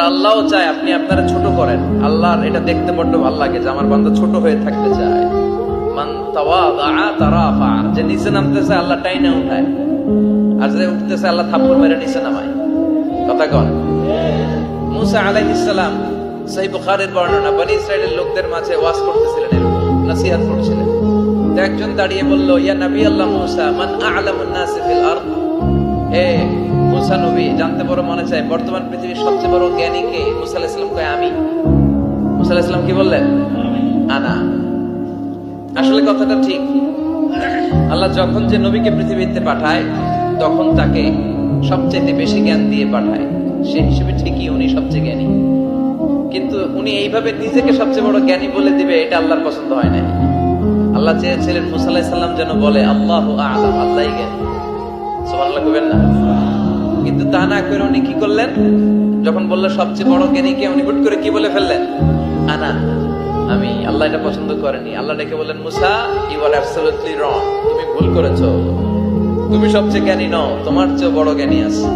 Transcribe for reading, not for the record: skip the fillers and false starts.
আল্লাহও চায় আপনি আপনারা ছোট করেন। আল্লাহর এটা দেখতে বড্ড ভালো লাগে যে আমার বান্দা ছোট হয়ে থাকতে চায়। মান তাওয়াদা তারাফা, যে নিচে নামতেছে আল্লাহ টাইনা উঠায়, আর যে উঠতেছে আল্লাহ থাপ্পড় মেরে নিচে নামায়। কথা কন। মুসা আলাইহিস সালাম, সহিহ বুখারীর বর্ণনা, বনি ইসরাইলের লোকদের মাঝে ওয়াজ করতেছিলেন, এরকম নসিহত করছিলেন। তো একজন দাঁড়িয়ে বলল, ইয়া নবী আল্লাহ মুসা, মান আ'লামুন নাস ফিল আরদ। হে মুসা নবী, জানতে বড় মনে চায় বর্তমান পৃথিবীর সবচেয়ে বড় জ্ঞানী কে? মুসা আলাইহিস সালাম কয় আমি। মুসা আলাইহিস সালাম কি বললেন? আনা। আসলে কথাটা ঠিক। আল্লাহ যখন যে নবীকে পৃথিবীতে পাঠায় তখন তাকে সবচেয়ে বেশি জ্ঞান দিয়ে পাঠায়, সেই হিসেবে ঠিকই উনি সবচেয়ে জ্ঞানী। কিন্তু উনি এইভাবে নিজেকে সবচেয়ে বড় জ্ঞানী বলে দিবে, এটা আল্লাহর পছন্দ হয় না। আল্লাহ চেয়েছিলেন মুসা আলাইহিস সালাম যেন বলে আল্লাহু আ'লাম, আল্লাহই জ্ঞানী। সুবহানাল্লাহ কইবেন না? কিন্তু তা না করে উনি কি করলেন? যখন বললো সবচেয়ে বড় জ্ঞানী কে, উনি হুট করে কি বলে ফেললেন? আনা, আমি। আল্লাহ এটা পছন্দ করেনি। আল্লাহ ডেকে বললেন, মুসা, ইউ আর অ্যাবসলিউটলি রং, তুমি ভুল করেছো, তুমি সবচেয়ে জ্ঞানী নও, তোমার চেয়ে বড় জ্ঞানী আছে।